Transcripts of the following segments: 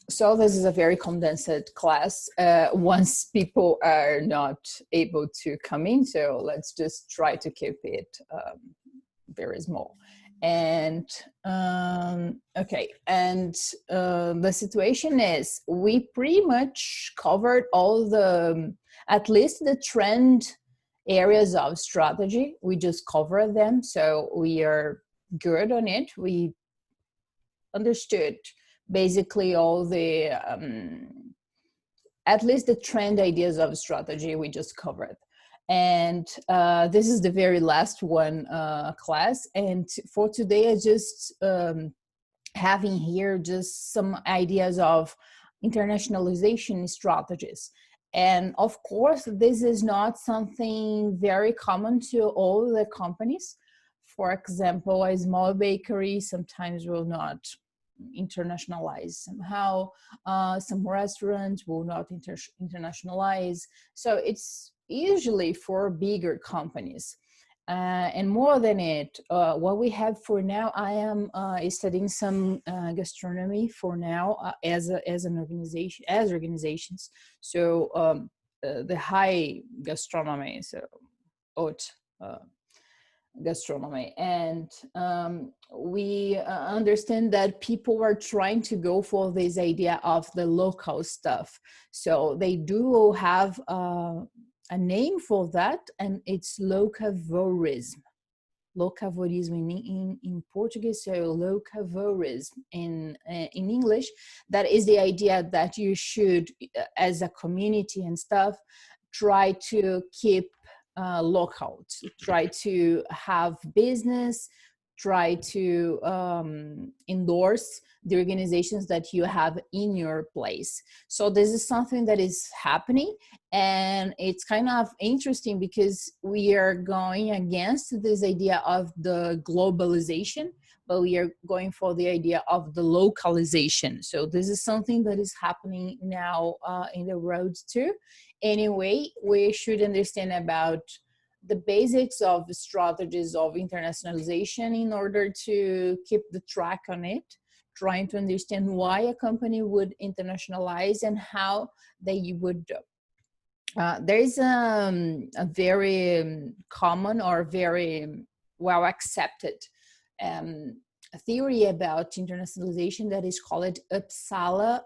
So this is a very condensed class once people are not able to come in. So let's just try to keep it very small. And okay, and the situation is we pretty much covered all the, at least the trend areas of strategy. We just covered them, so we are good on it. We understood basically all the at least the trend ideas of strategy we just covered. And this is the very last one class. And for today, I just having here just some ideas of internationalization strategies. And of course, this is not something very common to all the companies. For example, a small bakery sometimes will not internationalize somehow. Some restaurants will not internationalize. So it's usually for bigger companies. And more than it, what we have for now, I am studying some gastronomy for now as an organization, as organizations. So the high gastronomy, so haute gastronomy. And we understand that people are trying to go for this idea of the local stuff. So they do have a name for that, and it's locavorism. Locavorism in Portuguese, so locavorism in English. That is the idea that you should, as a community and stuff, try to keep local, to try to have business, try to endorse the organizations that you have in your place. So this is something that is happening, and it's kind of interesting because we are going against this idea of the globalization, but we are going for the idea of the localization. So this is something that is happening now in the road too. Anyway, we should understand about the basics of strategies of internationalization in order to keep the track on it, trying to understand why a company would internationalize and how they would do. There is a very common or very well accepted theory about internationalization that is called Uppsala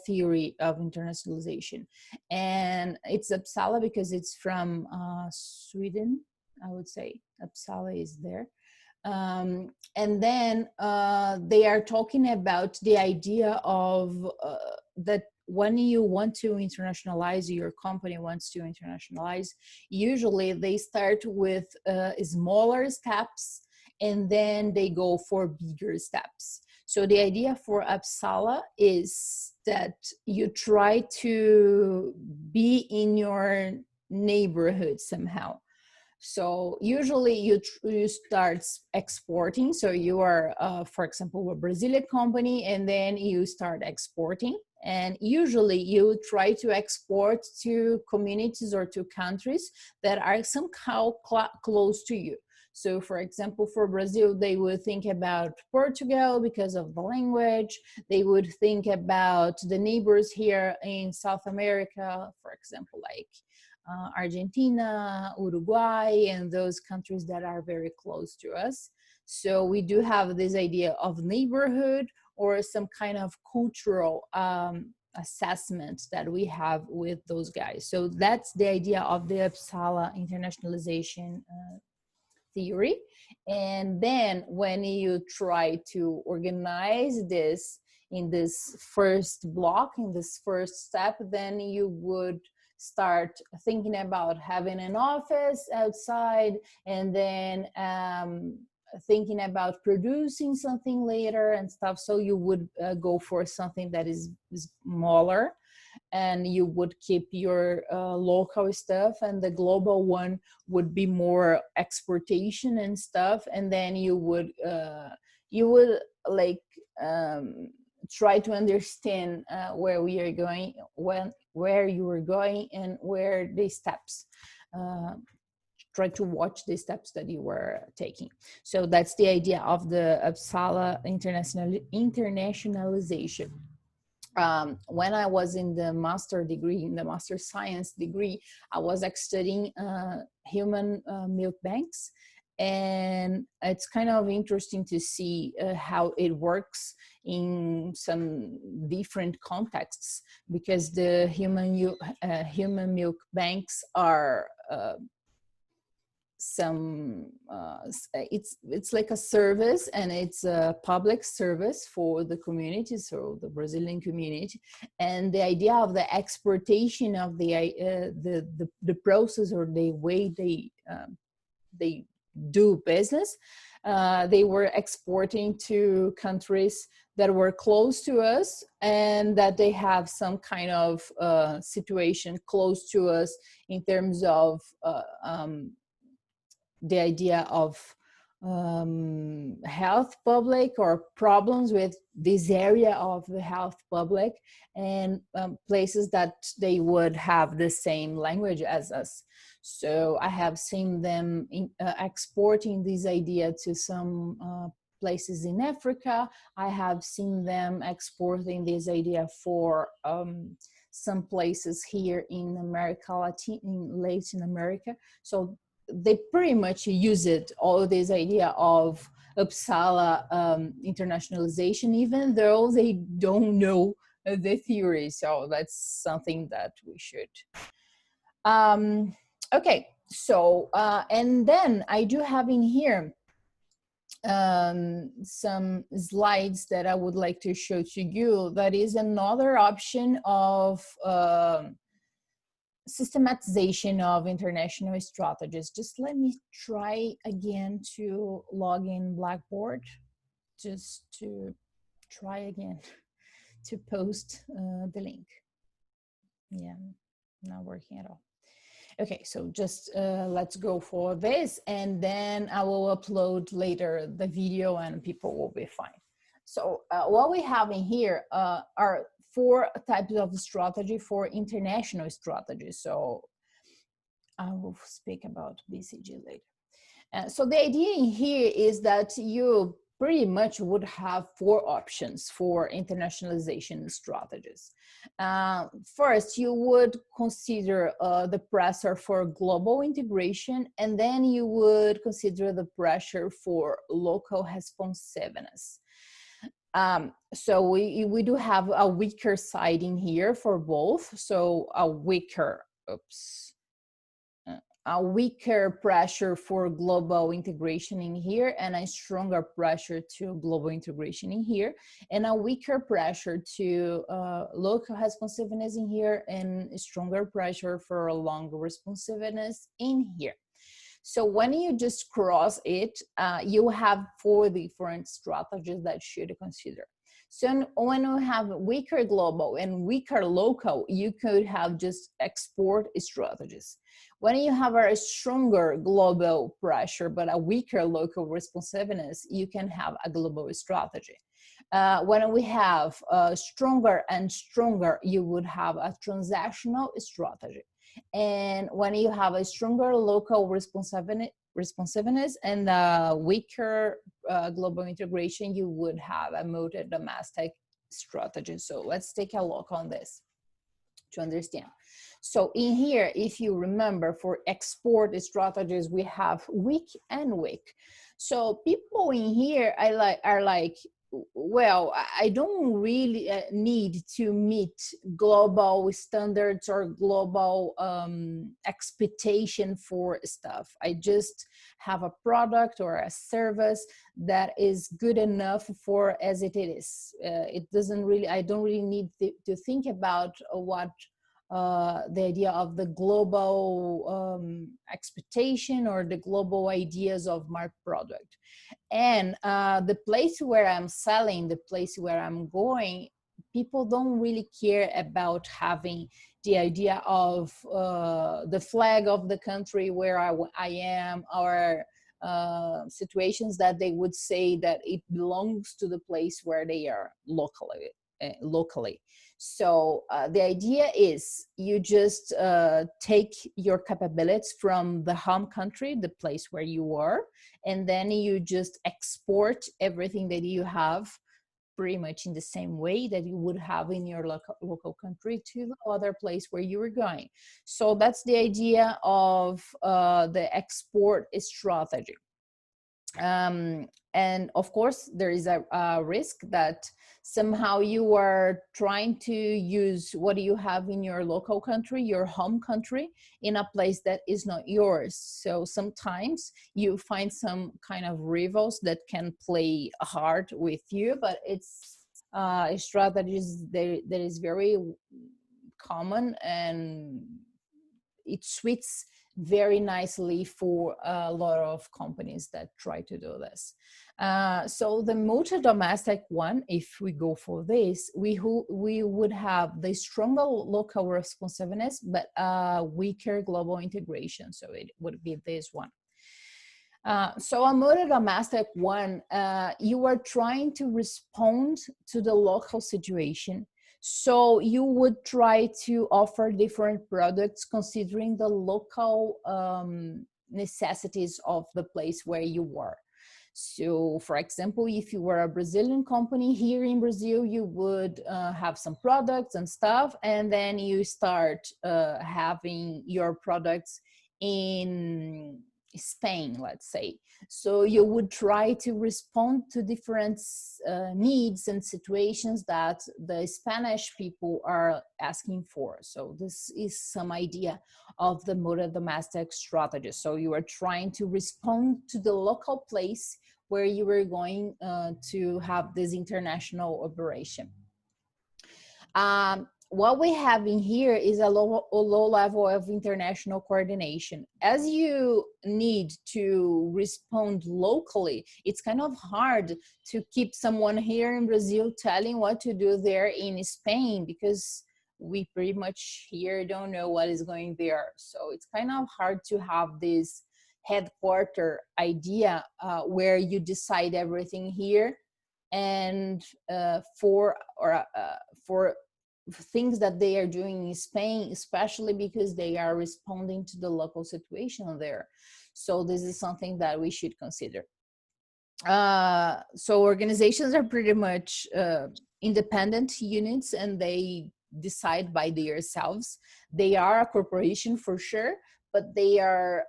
theory of internationalization. And it's Uppsala because it's from Sweden, I would say. Uppsala is there. And then they are talking about the idea of that when you want to internationalize, your company wants to internationalize, usually they start with smaller steps and then they go for bigger steps. So the idea for Uppsala is that you try to be in your neighborhood somehow. So usually you start exporting. So you are, for example, a Brazilian company, and then you start exporting. And usually you try to export to communities or to countries that are somehow close to you. So for example, for Brazil, they would think about Portugal because of the language. They would think about the neighbors here in South America, for example, like Argentina, Uruguay, and those countries that are very close to us. So we do have this idea of neighborhood or some kind of cultural assessment that we have with those guys. So that's the idea of the Uppsala internationalization theory. And then when you try to organize this in this first block, in this first step, then you would start thinking about having an office outside, and then thinking about producing something later and stuff. So you would go for something that is smaller, and you would keep your local stuff, and the global one would be more exportation and stuff. And then you would like try to understand where we are going, where you are going, and where the steps. Try to watch the steps that you were taking. So that's the idea of the Uppsala internationalization. when I was in the master degree, in the master science degree, I was studying human milk banks. And it's kind of interesting to see how it works in some different contexts, because the human milk banks are it's like a service, and it's a public service for the community, so the Brazilian community. And the idea of the exportation of the process, or the way they do business, they were exporting to countries that were close to us, and that they have some kind of situation close to us in terms of the idea of health public, or problems with this area of the health public, and places that they would have the same language as us. So I have seen them exporting this idea to some places in Africa. I have seen them exporting this idea for some places here in Latin America. So they pretty much use it, all this idea of Uppsala internationalization, even though they don't know the theory. So that's something that we should. Okay, so, and then I do have in here some slides that I would like to show to you. That is another option of systematization of international strategies. Just let me try again to log in Blackboard, just to try again to post the link. Yeah, not working at all. Okay, so just let's go for this, and then I will upload later the video and people will be fine. So what we have in here are 4 types of strategy for international strategy. So I will speak about BCG later. So the idea in here is that you pretty much would have 4 options for internationalization strategies. First, you would consider the pressure for global integration, and then you would consider the pressure for local responsiveness. So we do have a weaker side in here for both. So a weaker pressure for global integration in here, and a stronger pressure to global integration in here, and a weaker pressure to local responsiveness in here, and a stronger pressure for longer responsiveness in here. So when you just cross it, you have 4 different strategies that you should consider. So when you have weaker global and weaker local, you could have just export strategies. When you have a stronger global pressure but a weaker local responsiveness, you can have a global strategy. When we have stronger and stronger, you would have a transactional strategy. And when you have a stronger local responsiveness and a weaker global integration, you would have a multi-domestic strategy. So let's take a look on this to understand. So in here, if you remember, for export strategies, we have weak and weak. So people in here are like, well, I don't really need to meet global standards or global expectation for stuff. I just have a product or a service that is good enough for as it is. It doesn't really, I don't really need to think about what the idea of the global expectation or the global ideas of my product. And the place where I'm selling, the place where I'm going, people don't really care about having the idea of the flag of the country where I am, or situations that they would say that it belongs to the place where they are locally. So the idea is you just take your capabilities from the home country, the place where you are, and then you just export everything that you have pretty much in the same way that you would have in your local country to the other place where you were going. So that's the idea of the export strategy. And of course, there is a risk that somehow you are trying to use what you have in your local country, your home country, in a place that is not yours. So sometimes you find some kind of rivals that can play hard with you, but it's strategies that is very common, and it suits very nicely for a lot of companies that try to do this. So the multi-domestic one, if we go for this, we would have the stronger local responsiveness, but weaker global integration. So it would be this one. So a multi-domestic one, you are trying to respond to the local situation. So you would try to offer different products considering the local necessities of the place where you were. So for example, if you were a Brazilian company here in Brazil, you would have some products and stuff, and then you start having your products in Spain, let's say. So you would try to respond to different needs and situations that the Spanish people are asking for. So this is some idea of the multi-domestic strategy. So you are trying to respond to the local place where you were going to have this international operation. What we have in here is a low level of international coordination. As you need to respond locally, it's kind of hard to keep someone here in Brazil telling what to do there in Spain, because we pretty much here don't know what is going there. So it's kind of hard to have this headquarter idea where you decide everything here, and for things that they are doing in Spain, especially because they are responding to the local situation there. So this is something that we should consider. So organizations are pretty much independent units, and they decide by themselves. They are a corporation for sure, but they are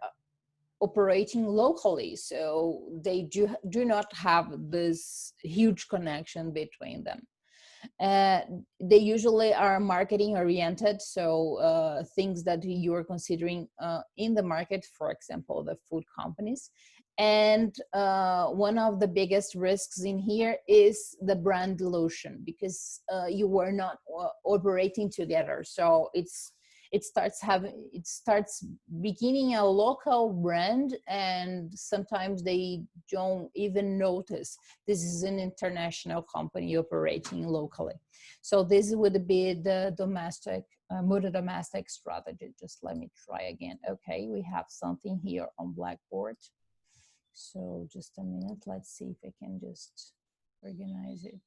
operating locally, so they do not have this huge connection between them. They usually are marketing oriented, so things that you are considering in the market, for example, the food companies. And one of the biggest risks in here is the brand dilution, because you were not operating together. So it starts beginning a local brand, and sometimes they don't even notice this is an international company operating locally. So this would be the domestic multi-domestic strategy. Just let me try again. Okay, we have something here on Blackboard. So just a minute, let's see if I can just organize it.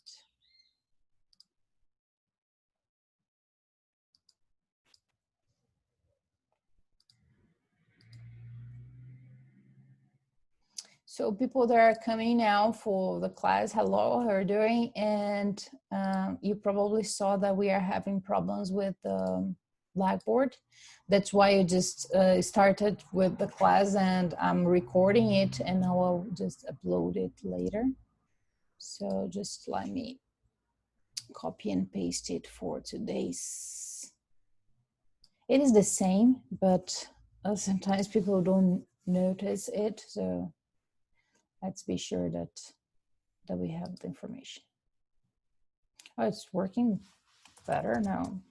So people that are coming now for the class, hello, how are you doing? And you probably saw that we are having problems with Blackboard. That's why I just started with the class, and I'm recording it, and I will just upload it later. So just let me copy and paste it for today's. It is the same, but sometimes people don't notice it. So let's be sure that we have the information. Oh, it's working better now.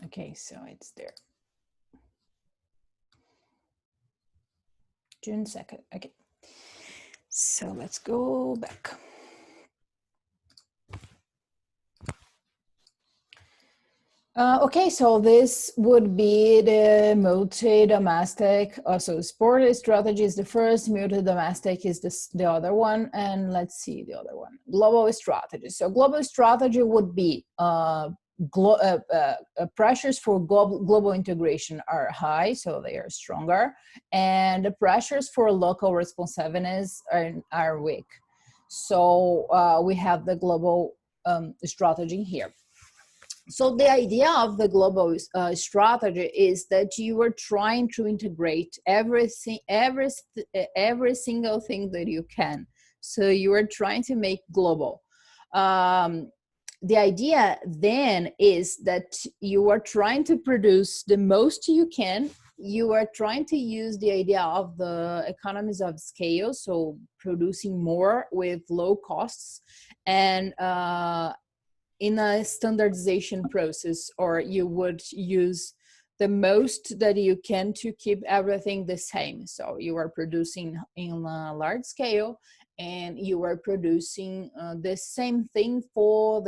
Okay, so it's there. June 2nd. Okay. So let's go back. Okay, so this would be the multi-domestic. So sport strategy is the first, multi-domestic is the other one, and let's see the other one, global strategy. So global strategy would be pressures for global integration are high, so they are stronger, and the pressures for local responsiveness are weak. So we have the global strategy here. So the idea of the global strategy is that you are trying to integrate everything, every single thing that you can. So you are trying to make global. The idea then is that you are trying to produce the most you can. You are trying to use the idea of the economies of scale, so producing more with low costs, and in a standardization process, or you would use the most that you can to keep everything the same. So you are producing in a large scale, and you are producing the same thing for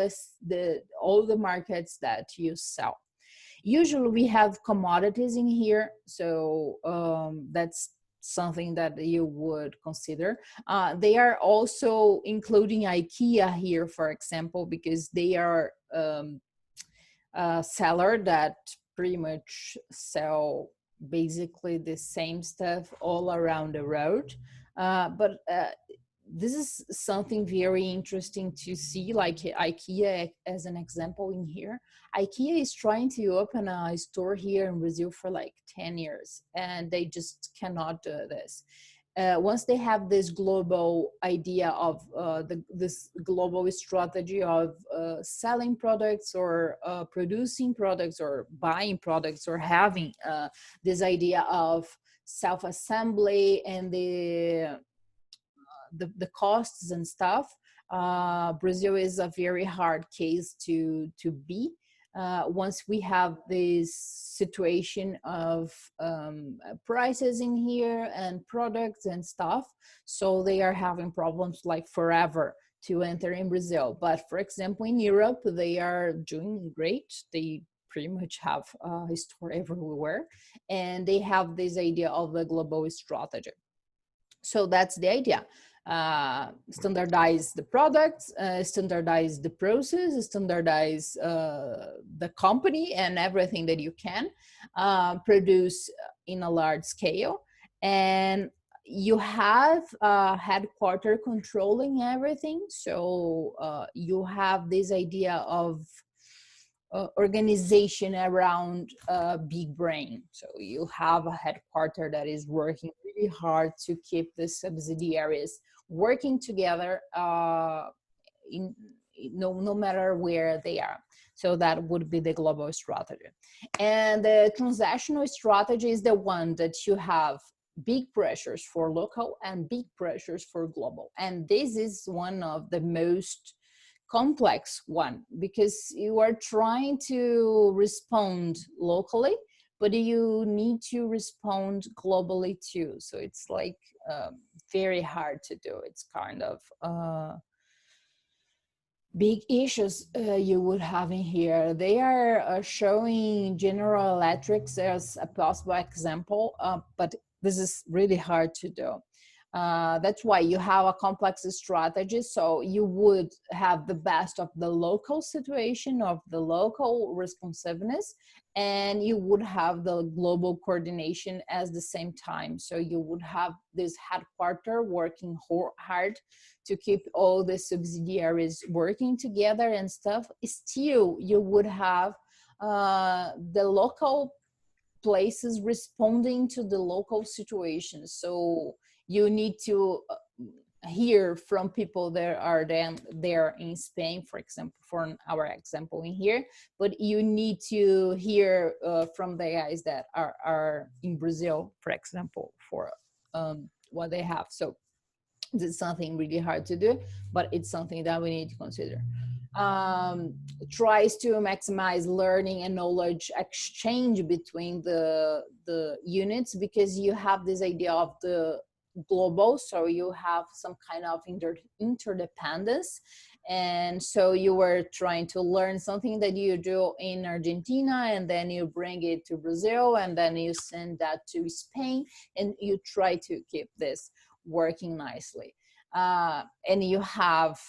all the markets that you sell. Usually we have commodities in here, so that's something that you would consider. They are also including IKEA here, for example, because they are a seller that pretty much sell basically the same stuff all around the world. But this is something very interesting to see, like IKEA as an example in here. IKEA is trying to open a store here in Brazil for like 10 years, and they just cannot do this. Once they have this global idea of this global strategy of selling products, or producing products, or buying products, or having this idea of self-assembly and the costs and stuff, Brazil is a very hard case to be. Once we have this situation of prices in here and products and stuff, so they are having problems like forever to enter in Brazil. But for example, in Europe, they are doing great. They pretty much have a store everywhere, and they have this idea of the global strategy. So that's the idea. Standardize the products, standardize the process, standardize the company and everything that you can produce in a large scale. And you have headquarter controlling everything. So you have this idea of organization around big brain. So you have a headquarter that is working really hard to keep the subsidiaries working together no matter where they are. So that would be the global strategy. And the transactional strategy is the one that you have big pressures for local and big pressures for global. And this is one of the most complex one, because you are trying to respond locally, but you need to respond globally too. So it's like very hard to do. It's kind of big issues you would have in here. They are showing General Electric as a possible example, but this is really hard to do. That's why you have a complex strategy. So you would have the best of the local situation, of the local responsiveness, and you would have the global coordination at the same time. So you would have this headquarter working hard to keep all the subsidiaries working together and stuff. Still, you would have the local places responding to the local situation. So you need to hear from people that are then there in Spain, for example, for our example in here, but you need to hear from the guys that are in Brazil, for example, for what they have. So this is something really hard to do, but it's something that we need to consider. Tries to maximize learning and knowledge exchange between the units, because you have this idea of the global, so you have some kind of interdependence. And so you were trying to learn something that you do in Argentina, and then you bring it to Brazil, and then you send that to Spain, and you try to keep this working nicely. And you have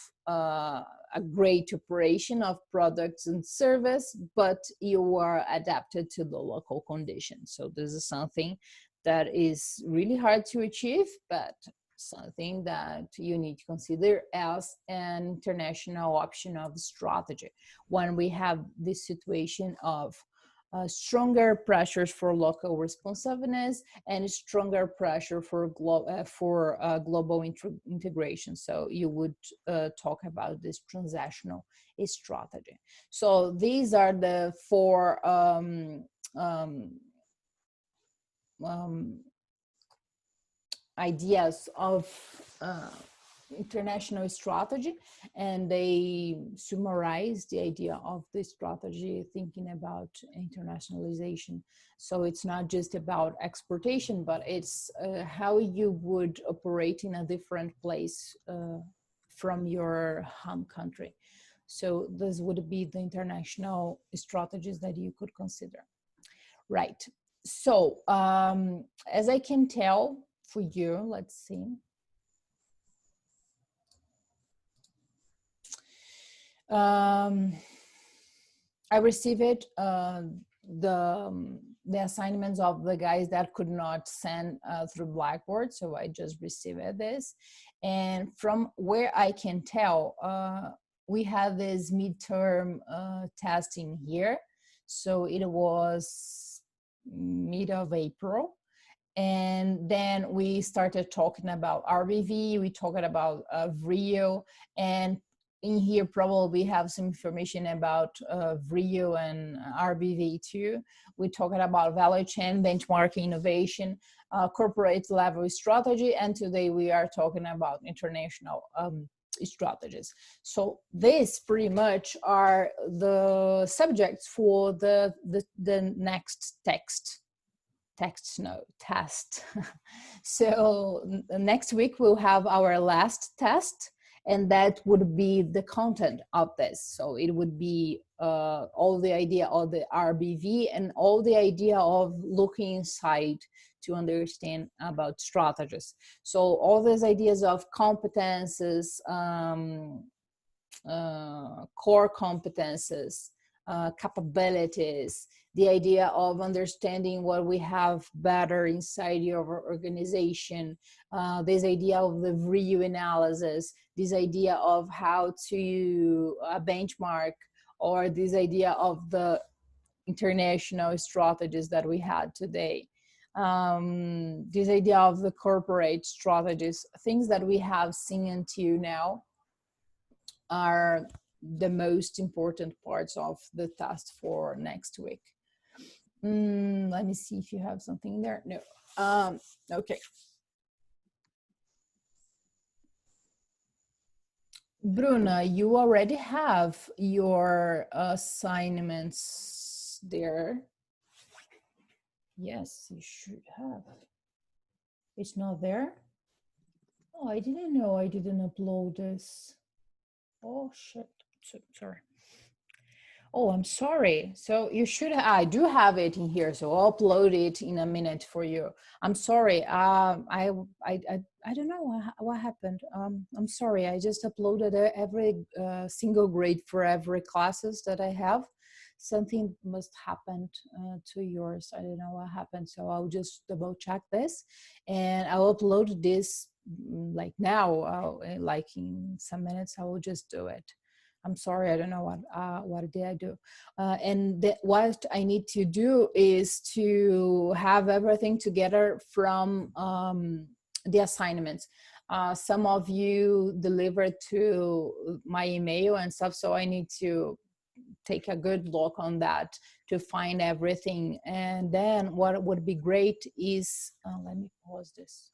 a great operation of products and service, but you are adapted to the local conditions. So this is something that is really hard to achieve, but something that you need to consider as an international option of strategy when we have this situation of stronger pressures for local responsiveness and stronger pressure for global integration. So you would talk about this transactional strategy. So these are the four ideas of international strategy, and they summarize the idea of the strategy thinking about internationalization. So it's not just about exportation, but it's how you would operate in a different place from your home country. So this would be the international strategies that you could consider. Right. So as I can tell for you, let's see. I received the assignments of the guys that could not send through Blackboard, so I just received this. And from where I can tell, we have this midterm testing here. So it was mid of April. And then we started talking about RBV, we talked about Rio, and in here probably we have some information about Rio and RBV too. We talked about value chain, benchmarking, innovation, corporate level strategy, and today we are talking about international strategies. So these pretty much are the subjects for the next test. So next week we'll have our last test, and that would be the content of this. So it would be all the idea of the RBV and all the idea of looking inside to understand about strategies. So all these ideas of competences, core competences, capabilities, the idea of understanding what we have better inside your organization, this idea of the Rio analysis, this idea of how to benchmark, or this idea of the international strategies that we had today. This idea of the corporate strategies, things that we have seen until now, are the most important parts of the test for next week. Let me see if you have something there. No. Okay. Bruna, you already have your assignments there. Yes, you should have. It's not there? Oh, I didn't know I didn't upload this. Oh, shit. Sorry. Oh, I'm sorry. So you should, I do have it in here, so I'll upload it in a minute for you. I'm sorry. I don't know what happened. I'm sorry. I just uploaded every single grade for every classes that I have. Something must happen to yours. I don't know what happened. So I'll just double check this, and I'll upload this like now, like in some minutes. I will just do it. I'm sorry, I don't know what did I do. And what I need to do is to have everything together from the assignments. Some of you delivered to my email and stuff, so I need to take a good look on that to find everything. And then what would be great is, let me pause this.